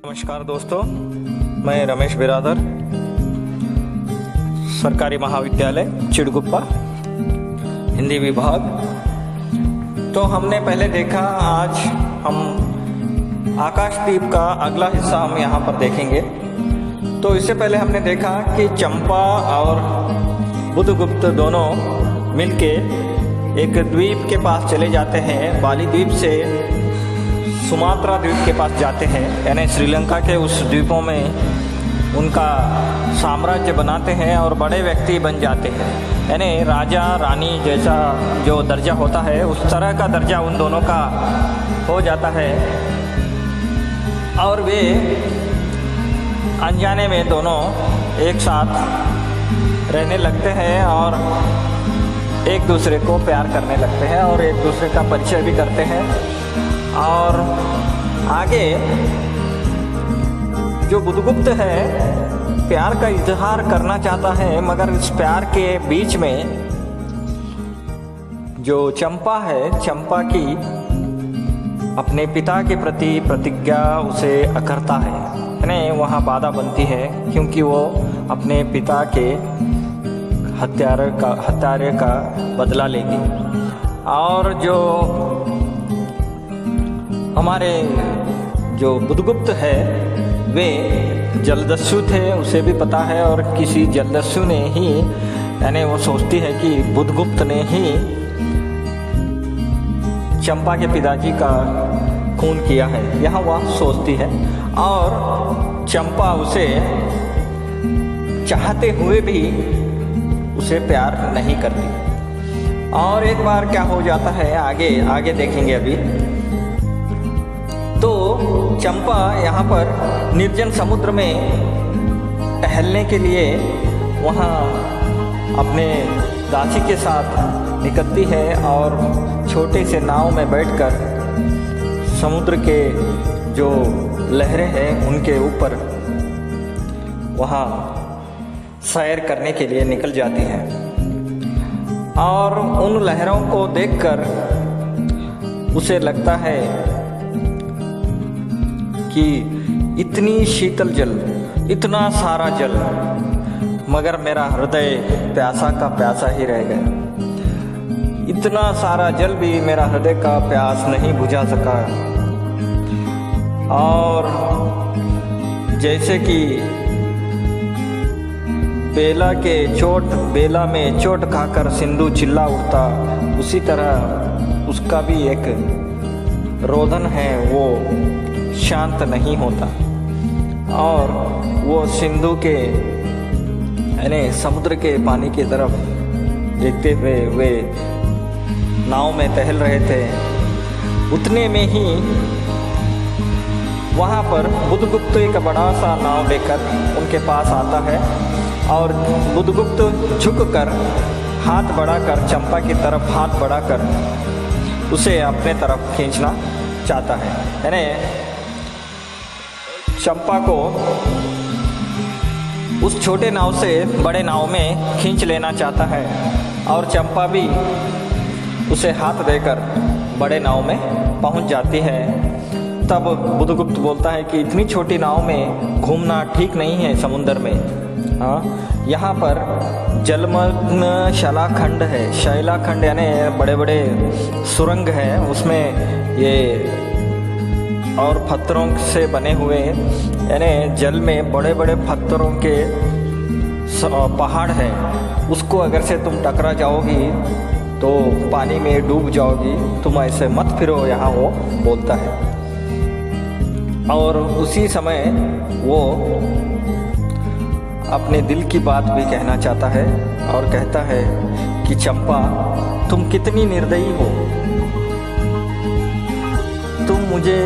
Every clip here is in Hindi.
नमस्कार दोस्तों, मैं रमेश बिरादर, सरकारी महाविद्यालय चिड़गुप्पा, हिंदी विभाग। तो हमने पहले देखा, आज हम आकाशदीप का अगला हिस्सा हम यहाँ पर देखेंगे। तो इससे पहले हमने देखा कि चंपा और बुधगुप्त दोनों मिलके एक द्वीप के पास चले जाते हैं। बाली द्वीप से सुमात्रा द्वीप के पास जाते हैं, यानी श्रीलंका के उस द्वीपों में उनका साम्राज्य बनाते हैं और बड़े व्यक्ति बन जाते हैं। यानी राजा रानी जैसा जो दर्जा होता है, उस तरह का दर्जा उन दोनों का हो जाता है। और वे अनजाने में दोनों एक साथ रहने लगते हैं और एक दूसरे को प्यार करने लगते हैं और एक दूसरे का परिचय भी करते हैं। और आगे जो बुधगुप्त है प्यार का इजहार करना चाहता है, मगर इस प्यार के बीच में जो चंपा है, चंपा की अपने पिता के प्रति प्रतिज्ञा उसे अकरता है, यानी वहाँ बाधा बनती है, क्योंकि वो अपने पिता के हत्यारे का बदला लेगी। और जो हमारे जो बुधगुप्त है वे जलदस्यु थे, उसे भी पता है, और किसी जलदस्यु ने ही, यानी वो सोचती है कि बुधगुप्त ने ही चंपा के पिताजी का खून किया है, यहाँ वह सोचती है। और चंपा उसे चाहते हुए भी उसे प्यार नहीं करती। और एक बार क्या हो जाता है, आगे देखेंगे अभी। तो चंपा यहाँ पर निर्जन समुद्र में टहलने के लिए वहाँ अपने दासी के साथ निकलती है और छोटे से नाव में बैठकर समुद्र के जो लहरें हैं उनके ऊपर वहाँ सैर करने के लिए निकल जाती हैं। और उन लहरों को देखकर उसे लगता है कि इतनी शीतल जल, इतना सारा जल, मगर मेरा हृदय प्यासा का प्यासा ही रह गया। इतना सारा जल भी मेरा हृदय का प्यास नहीं बुझा सका। और जैसे कि बेला में चोट खाकर सिंधु चिल्ला उठता, उसी तरह उसका भी एक रोदन है, वो शांत नहीं होता। और वो सिंधु के यानी समुद्र के पानी की तरफ देखते हुए वे नाव में टहल रहे थे। उतने में ही वहाँ पर बुधगुप्त एक बड़ा सा नाव लेकर उनके पास आता है और बुधगुप्त झुककर हाथ बढ़ाकर चंपा की तरफ हाथ बढ़ाकर उसे अपने तरफ खींचना चाहता है, यानी चंपा को उस छोटे नाव से बड़े नाव में खींच लेना चाहता है। और चंपा भी उसे हाथ देकर बड़े नाव में पहुंच जाती है। तब बुधगुप्त बोलता है कि इतनी छोटी नाव में घूमना ठीक नहीं है समुद्र में। हाँ, यहाँ पर जलमग्न शैलाखंड है, शैलाखंड यानी बड़े बड़े सुरंग हैं, उसमें ये और पत्थरों से बने हुए, यानी जल में बड़े बड़े पत्थरों के पहाड़ हैं। उसको अगर से तुम टकरा जाओगी तो पानी में डूब जाओगी, तुम ऐसे मत फिरो, यहाँ वो बोलता है। और उसी समय वो अपने दिल की बात भी कहना चाहता है और कहता है कि चंपा, तुम कितनी निर्दयी हो। तुम मुझे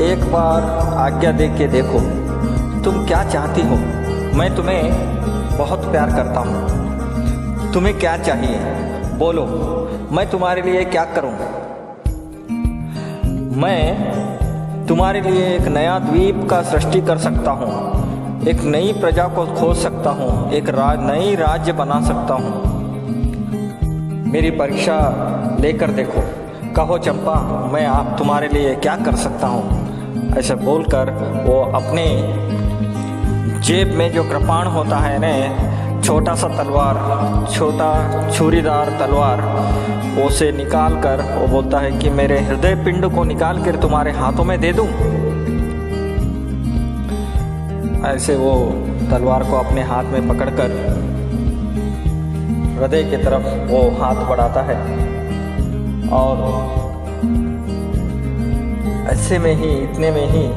एक बार आज्ञा दे के देखो, तुम क्या चाहती हो। मैं तुम्हें बहुत प्यार करता हूँ, तुम्हें क्या चाहिए बोलो, मैं तुम्हारे लिए क्या करूँ। मैं तुम्हारे लिए एक नया द्वीप का सृष्टि कर सकता हूँ, एक नई प्रजा को खोज सकता हूँ, एक नई राज्य बना सकता हूँ। मेरी परीक्षा लेकर देखो, कहो चंपा, मैं आप तुम्हारे लिए क्या कर सकता हूँ। ऐसा बोलकर वो अपने जेब में जो कृपाण होता है ना, छोटा सा तलवार, छोटा छुरीदार तलवार, उसे निकाल कर वो बोलता है कि मेरे हृदय पिंड को निकाल कर तुम्हारे हाथों में दे दूं। ऐसे वो तलवार को अपने हाथ में पकड़कर हृदय की तरफ वो हाथ बढ़ाता है और ऐसे में ही, इतने में ही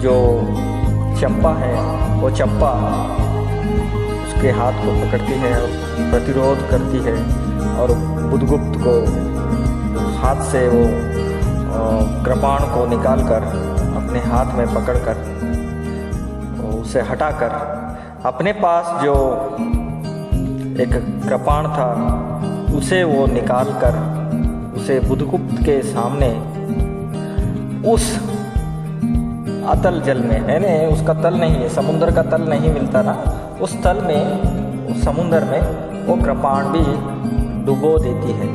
जो चंपा है वो चंपा उसके हाथ को पकड़ती है और प्रतिरोध करती है और बुधगुप्त को हाथ से वो कृपाण को निकालकर अपने हाथ में पकड़कर उसे हटाकर अपने पास जो एक कृपाण था उसे वो निकालकर उसे बुधगुप्त के सामने उस अतल जल में, यानी उसका तल नहीं है, समुद्र का तल नहीं मिलता ना, उस तल में, उस समुद्र में वो कृपाण भी डुबो देती है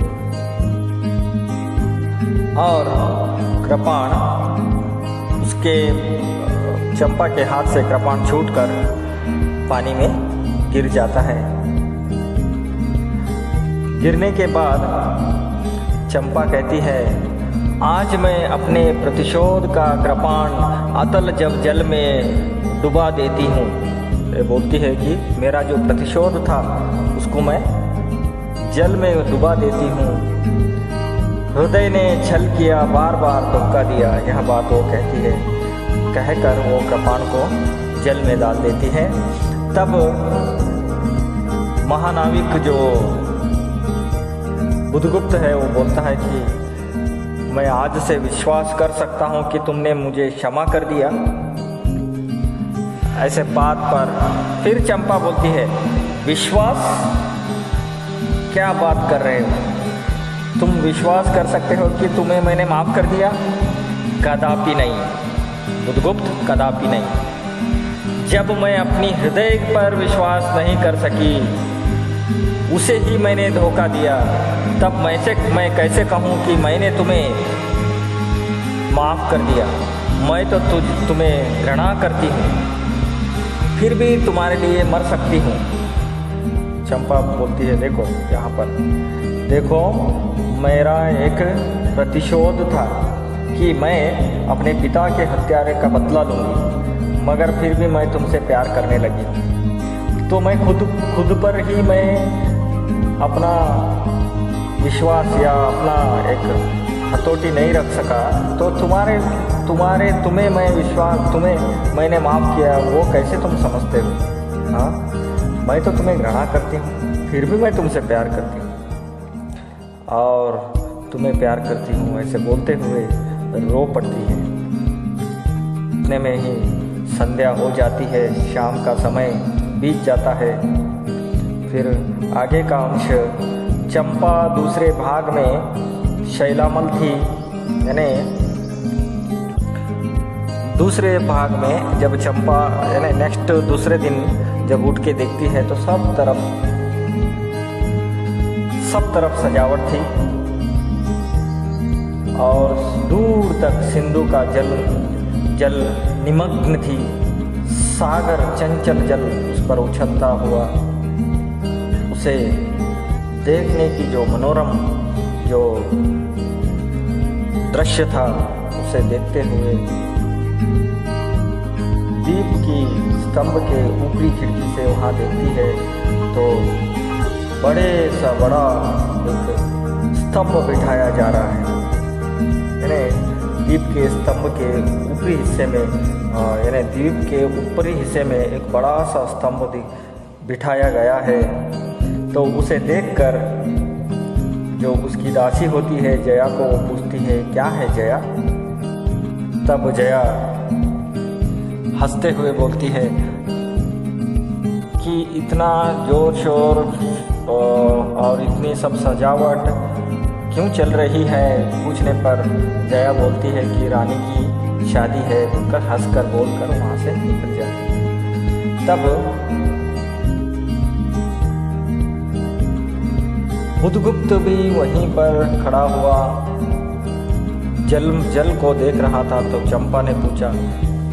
और कृपाण उसके चंपा के हाथ से कृपाण छूटकर पानी में गिर जाता है। गिरने के बाद चंपा कहती है, आज मैं अपने प्रतिशोध का कृपाण अतल जब जल में डुबा देती हूँ। ये बोलती है कि मेरा जो प्रतिशोध था उसको मैं जल में डुबा देती हूँ। हृदय ने छल किया, बार बार धोखा दिया, यह बात वो कहती है। कहकर वो कृपाण को जल में डाल देती है। तब महानाविक जो बुधगुप्त है वो बोलता है कि मैं आज से विश्वास कर सकता हूँ कि तुमने मुझे क्षमा कर दिया। ऐसे बात पर फिर चंपा बोलती है, विश्वास? क्या बात कर रहे हो? तुम विश्वास कर सकते हो कि तुम्हें मैंने माफ़ कर दिया? कदापि नहीं बुधगुप्त, कदापि नहीं। जब मैं अपनी हृदय पर विश्वास नहीं कर सकी, उसे ही मैंने धोखा दिया, तब मैं कैसे कहूँ कि मैंने तुम्हें माफ़ कर दिया? मैं तो तुम्हें घृणा करती हूँ, फिर भी तुम्हारे लिए मर सकती हूँ। चंपा बोलती है, देखो यहाँ पर देखो, मेरा एक प्रतिशोध था कि मैं अपने पिता के हत्यारे का बदला लूँगी, मगर फिर भी मैं तुमसे प्यार करने लगी, तो मैं खुद पर ही मैं अपना विश्वास या अपना एक हथौटी नहीं रख सका, तो तुम्हें मैं विश्वास, तुम्हें मैंने माफ़ किया, वो कैसे तुम समझते हो? हाँ, मैं तो तुम्हें घृणा करती हूँ, फिर भी मैं तुमसे प्यार करती हूँ और तुम्हें प्यार करती हूँ। ऐसे बोलते हुए रो पड़ती है। इतने में ही संध्या हो जाती है, शाम का समय बीत जाता है। फिर आगे का अंश, चंपा दूसरे भाग में शैलामल थी, यानी दूसरे भाग में जब चंपा यानी नेक्स्ट दूसरे दिन जब उठ के देखती है तो सब तरफ सजावट थी और दूर तक सिंधु का जल निमग्न थी। सागर चंचल जल उस पर उछलता हुआ, उसे देखने की जो मनोरम जो दृश्य था, उसे देखते हुए दीप की स्तंभ के ऊपरी खिड़की से वहाँ देखती है तो बड़े सा बड़ा एक स्तंभ बिठाया जा रहा है। यानी दीप के स्तंभ के ऊपरी हिस्से में, यानी द्वीप के ऊपरी हिस्से में एक बड़ा सा स्तंभ बिठाया गया है। तो उसे देखकर जो उसकी दासी होती है जया को वो पूछती है, क्या है जया? तब जया हंसते हुए बोलती है कि इतना जोर शोर और इतनी सब सजावट क्यों चल रही है? पूछने पर जया बोलती है कि रानी की शादी है, कर हंसकर बोलकर वहाँ से निकल जाती है। तब बुधगुप्त भी वहीं पर खड़ा हुआ जल को देख रहा था तो चंपा ने पूछा,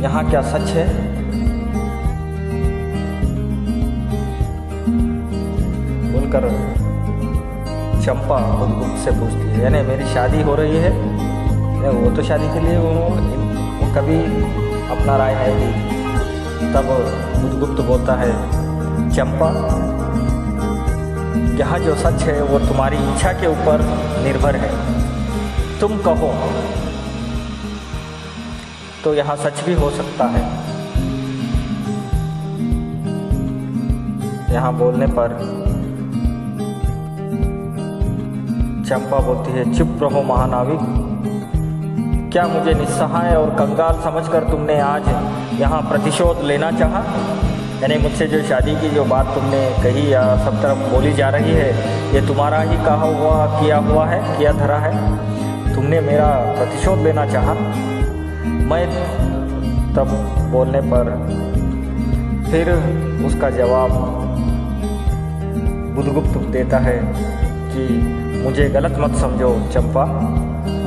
यहाँ क्या सच है? बोलकर चंपा बुधगुप्त से पूछती है, यानी मेरी शादी हो रही है? वो तो शादी के लिए वो कभी अपना राय नहीं दी। तब बुधगुप्त बोलता है, चंपा, यहाँ जो सच है वो तुम्हारी इच्छा के ऊपर निर्भर है। तुम कहो तो यहाँ सच भी हो सकता है। यहाँ बोलने पर चंपा बोलती है, चुप रहो महानाविक, क्या मुझे निस्सहाय और कंगाल समझकर तुमने आज यहाँ प्रतिशोध लेना चाहा? यानी मुझसे जो शादी की जो बात तुमने कही या सब तरफ बोली जा रही है, ये तुम्हारा ही कहा हुआ किया धरा है? तुमने मेरा प्रतिशोध लेना चाहा? मैं तब बोलने पर फिर उसका जवाब बुधगुप्त देता है कि मुझे गलत मत समझो चंपा,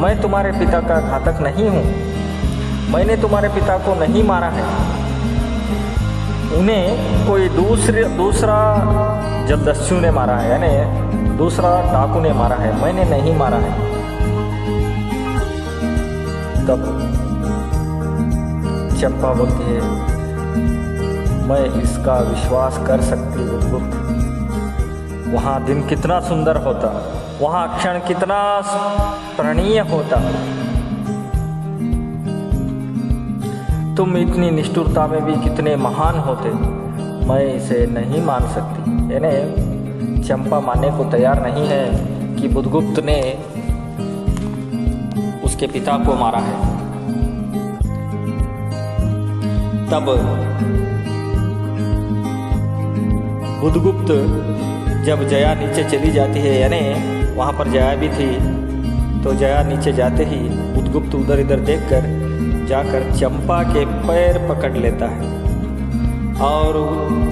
मैं तुम्हारे पिता का घातक नहीं हूँ। मैंने तुम्हारे पिता को नहीं मारा है। उन्हें कोई दूसरा जलदस्यु ने मारा है, यानी दूसरा डाकू ने मारा है, मैंने नहीं मारा है। तब चंपा बोलती है, मैं इसका विश्वास कर सकती बुधगुप्त। वहाँ दिन कितना सुंदर होता, वहाँ क्षण कितना प्रणीय होता। तुम इतनी निष्ठुरता में भी कितने महान होते, मैं इसे नहीं मान सकती। यानी चंपा मानने को तैयार नहीं है कि बुधगुप्त ने उसके पिता को मारा है। तब बुधगुप्त जब जया नीचे चली जाती है, यानी वहाँ पर जया भी थी, तो जया नीचे जाते ही बुधगुप्त उधर इधर देखकर जाकर चंपा के पैर पकड़ लेता है और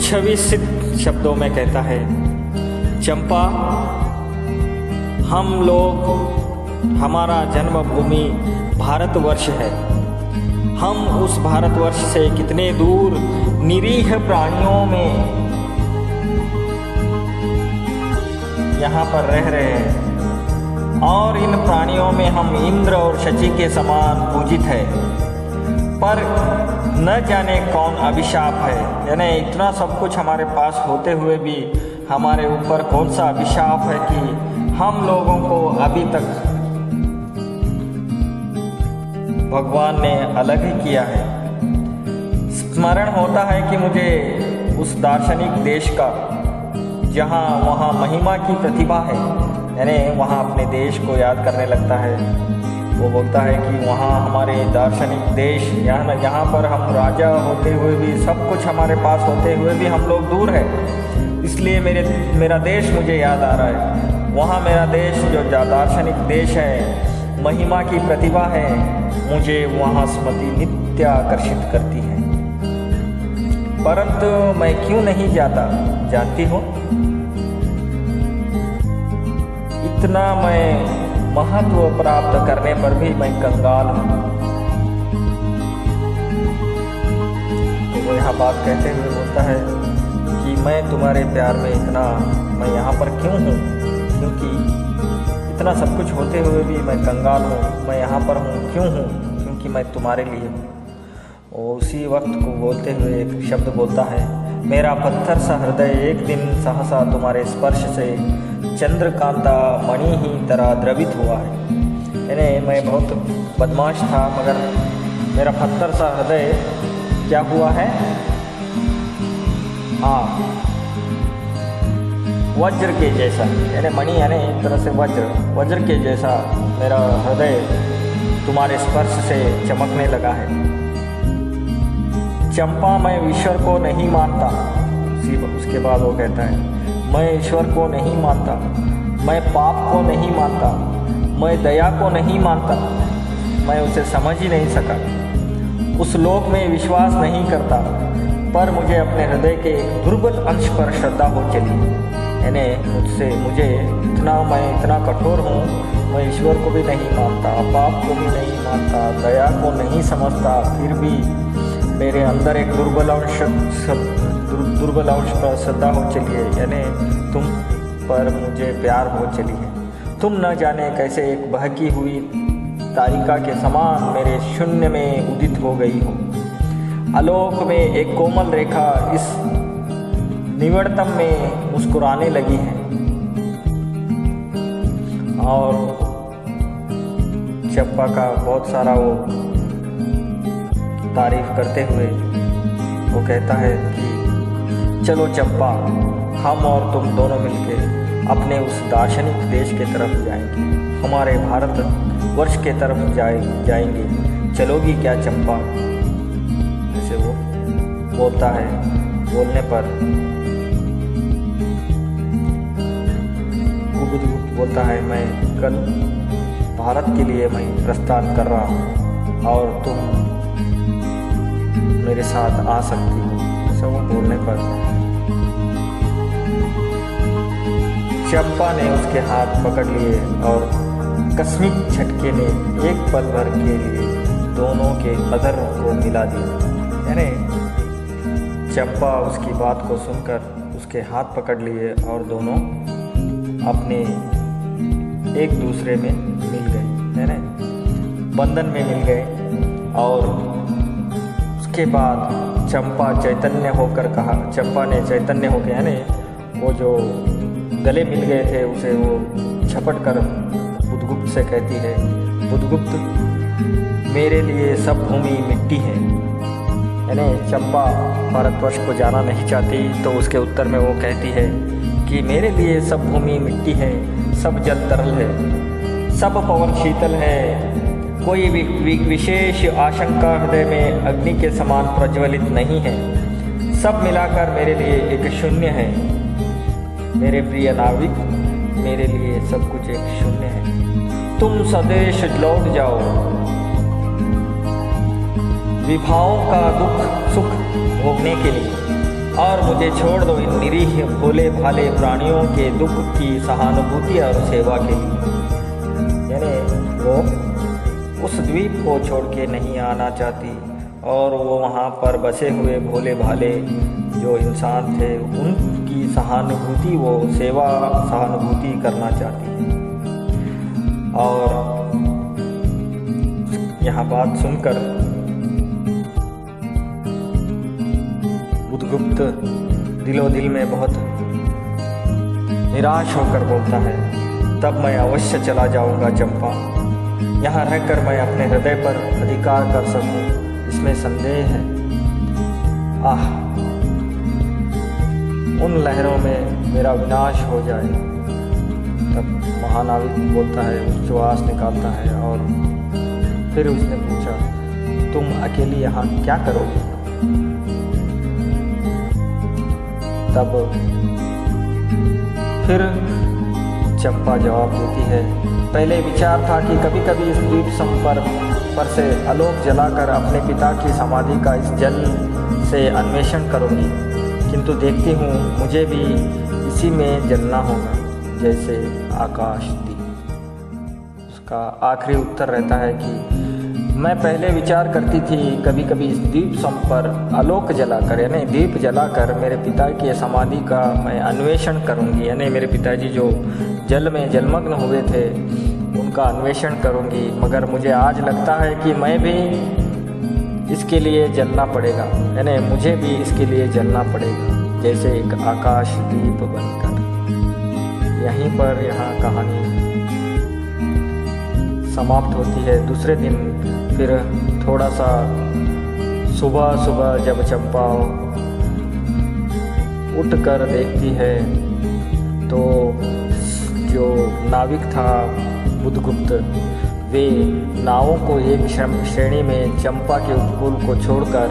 छविसित शब्दों में कहता है, चंपा, हम लोग, हमारा जन्मभूमि भारतवर्ष है। हम उस भारतवर्ष से कितने दूर निरीह प्राणियों में यहाँ पर रह रहे हैं और इन प्राणियों में हम इंद्र और शची के समान पूजित है, पर न जाने कौन अभिशाप है। यानी इतना सब कुछ हमारे पास होते हुए भी हमारे ऊपर कौन सा अभिशाप है कि हम लोगों को अभी तक भगवान ने अलग ही किया है। स्मरण होता है कि मुझे उस दार्शनिक देश का जहाँ वहाँ महिमा की प्रतिभा है, यानी वहाँ अपने देश को याद करने लगता है। वो बोलता है कि वहाँ हमारे दार्शनिक देश, यहाँ पर हम राजा होते हुए भी, सब कुछ हमारे पास होते हुए भी हम लोग दूर है, इसलिए मेरा देश मुझे याद आ रहा है। वहाँ मेरा देश जो दार्शनिक देश है, महिमा की प्रतिभा है, मुझे वहाँ स्मृति नित्य आकर्षित करती है। परंतु मैं क्यों नहीं जाता, जानती हो? इतना मैं महत्व प्राप्त करने पर भी मैं कंगाल हूँ। तो वो यहाँ बात कहते हुए बोलता है कि मैं तुम्हारे प्यार में इतना, मैं यहाँ पर क्यों हूँ? क्योंकि इतना सब कुछ होते हुए भी मैं कंगाल हूँ। मैं यहाँ पर हूँ, क्यों हूँ? क्योंकि मैं तुम्हारे लिए हूँ। वो उसी वक्त को बोलते हुए एक शब्द बोलता है, मेरा पत्थर सा हृदय एक दिन सहसा तुम्हारे स्पर्श से चंद्रकांता मणि ही तरह द्रवित हुआ है। यानी मैं बहुत बदमाश था, मगर मेरा पत्थर सा हृदय क्या हुआ है? हाँ, वज्र के जैसा, यानी मणि यानी एक तरह से वज्र के जैसा मेरा हृदय तुम्हारे स्पर्श से चमकने लगा है। चंपा, मैं ईश्वर को नहीं मानता। उसके बाद वो कहता है, मैं ईश्वर को नहीं मानता, मैं पाप को नहीं मानता, मैं दया को नहीं मानता, मैं उसे समझ ही नहीं सका, उस लोक में विश्वास नहीं करता, पर मुझे अपने हृदय के एक दुर्बल अंश पर श्रद्धा हो चली। यानी मुझे मैं इतना कठोर हूँ, मैं ईश्वर को भी नहीं मानता, पाप को भी नहीं मानता, दया को नहीं समझता, फिर भी मेरे अंदर एक दुर्बल अंश पर श्रद्धा हो चली है, यानी तुम पर मुझे प्यार हो चली है। तुम न जाने कैसे एक बहकी हुई तारिका के समान मेरे शून्य में उदित हो गई हो। आलोक में एक कोमल रेखा इस निवड़तम में मुस्कुराने लगी है। और चंपा का बहुत सारा वो तारीफ करते हुए वो कहता है कि चलो चंपा, हम और तुम दोनों मिलके अपने उस दार्शनिक देश के तरफ जाएंगे, हमारे भारत वर्ष के तरफ जाएंगे। चलोगी क्या चंपा? जैसे वो बोलता है, बोलने पर बुधगुप्त बोलता है, मैं कल भारत के लिए मैं प्रस्थान कर रहा हूँ और तुम मेरे साथ आ सकती हो। ऐसा वो बोलने पर चंपा ने उसके हाथ पकड़ लिए और कस्मिक झटके ने एक पल भर के लिए दोनों के अधर को मिला दिया। यानी चंपा उसकी बात को सुनकर उसके हाथ पकड़ लिए और दोनों अपने एक दूसरे में मिल गए, है ना, बंधन में मिल गए। और उसके बाद चंपा ने चैतन्य होकर, यानी वो जो गले मिल गए थे उसे वो झपट कर बुधगुप्त से कहती है, बुधगुप्त मेरे लिए सब भूमि मिट्टी है। यानी चंपा भारतवर्ष को जाना नहीं चाहती, तो उसके उत्तर में वो कहती है कि मेरे लिए सब भूमि मिट्टी है, सब जल तरल है, सब पवन शीतल है, कोई विशेष आशंका हृदय में अग्नि के समान प्रज्वलित नहीं है, सब मिलाकर मेरे लिए एक शून्य है। मेरे प्रिय नाविक, मेरे लिए सब कुछ एक शून्य है। तुम स्वदेश लौट जाओ, विभाओं का दुख सुख भोगने के लिए, और मुझे छोड़ दो इन निरीह भोले भाले प्राणियों के दुख की सहानुभूति और सेवा के लिए। यानी वो उस द्वीप को छोड़ के नहीं आना चाहती और वो वहाँ पर बसे हुए भोले भाले जो इंसान थे उनकी सहानुभूति, वो सेवा सहानुभूति करना चाहती है। और यह बात सुनकर बुधगुप्त दिलो दिल में बहुत निराश होकर बोलता है, तब मैं अवश्य चला जाऊंगा चंपा, यहाँ रहकर मैं अपने हृदय पर अधिकार कर सकूं, इसमें संदेह है। आह, उन लहरों में मेरा विनाश हो जाए। तब महानाविक बोलता है, उच्छ्वास निकालता है और फिर उसने पूछा, तुम अकेली यहाँ क्या करोगे? तब फिर चंपा जवाब देती है, पहले विचार था कि कभी कभी इस द्वीप पर से आलोक जलाकर अपने पिता की समाधि का इस जल से अन्वेषण करूंगी, किंतु देखती हूँ मुझे भी इसी में जलना होगा जैसे आकाश दीप। उसका आखिरी उत्तर रहता है कि मैं पहले विचार करती थी कभी कभी इस द्वीप पर आलोक जलाकर, यानी दीप जलाकर मेरे पिता की समाधि का मैं अन्वेषण करूंगी, यानी मेरे पिताजी जो जल में जलमग्न हुए थे उनका अन्वेषण करूंगी। मगर मुझे आज लगता है कि मैं भी इसके लिए जलना पड़ेगा, यानी मुझे भी इसके लिए जलना पड़ेगा जैसे एक आकाश दीप बनकर। यहीं पर यहाँ कहानी समाप्त होती है। दूसरे दिन फिर थोड़ा सा सुबह जब चंपा उठकर देखती है तो जो नाविक था बुधगुप्त, वे नावों को एक श्रेणी में चंपा के उपकूल को छोड़कर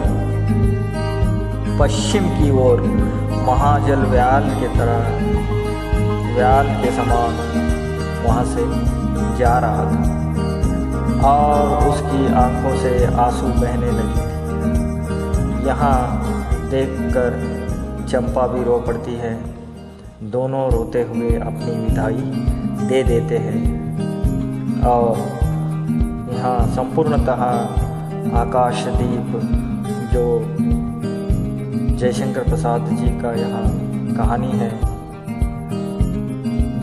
पश्चिम की ओर महाजल व्याल के समान वहाँ से जा रहा था और उसकी आंखों से आंसू बहने लगे। यहाँ देखकर चंपा भी रो पड़ती है दोनों रोते हुए अपनी विदाई दे देते हैं। और यहाँ संपूर्णतः आकाशदीप जो जयशंकर प्रसाद जी का यहाँ कहानी है,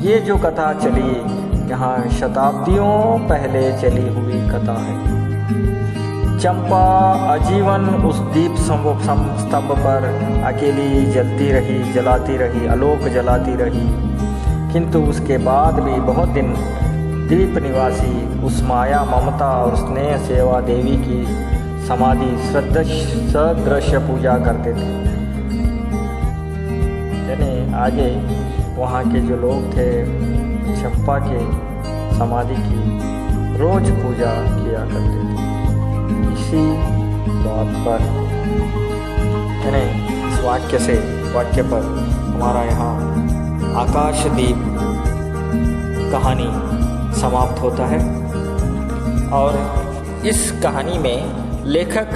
ये जो कथा चली यहाँ शताब्दियों पहले चली हुई कथा है। चंपा आजीवन उस दीप स्तंभ पर अकेली जलाती रही, आलोक जलाती रही। किंतु उसके बाद भी बहुत दिन द्वीप निवासी उस माया, ममता और स्नेह सेवा देवी की समाधि सदृश्य पूजा करते थे। यानी आगे वहाँ के जो लोग थे चंपा के समाधि की रोज पूजा किया करते थे। इसी बात पर यानी इस वाक्य पर हमारा यहाँ आकाशदीप कहानी समाप्त होता है। और इस कहानी में लेखक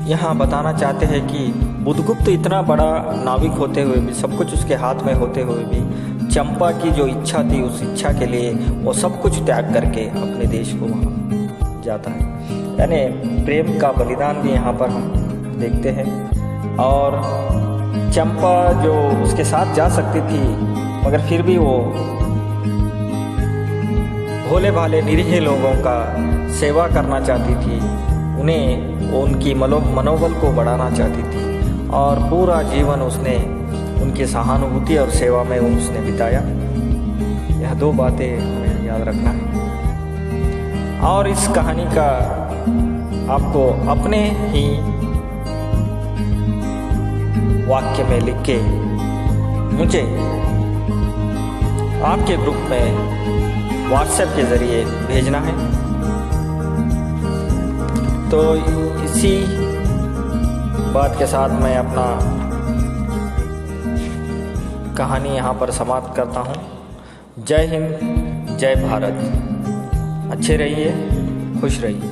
यहाँ बताना चाहते हैं कि बुद्धगुप्त इतना बड़ा नाविक होते हुए भी, सब कुछ उसके हाथ में होते हुए भी, चंपा की जो इच्छा थी उस इच्छा के लिए वो सब कुछ त्याग करके अपने देश को वहाँ जाता है। यानी प्रेम का बलिदान भी यहाँ पर हम देखते हैं। और चंपा जो उसके साथ जा सकती थी मगर फिर भी वो भोले भाले निरीह लोगों का सेवा करना चाहती थी, उन्हें उनकी मनोबल को बढ़ाना चाहती थी। और पूरा जीवन उसने उनकी सहानुभूति और सेवा में उसने बिताया। यह दो बातें हमें याद रखना है। और इस कहानी का आपको अपने ही वाक्य में लिख के मुझे आपके ग्रुप में व्हाट्सएप के ज़रिए भेजना है। तो इसी बात के साथ मैं अपना कहानी यहाँ पर समाप्त करता हूँ। जय हिंद, जय भारत। अच्छे रहिए, खुश रहिए।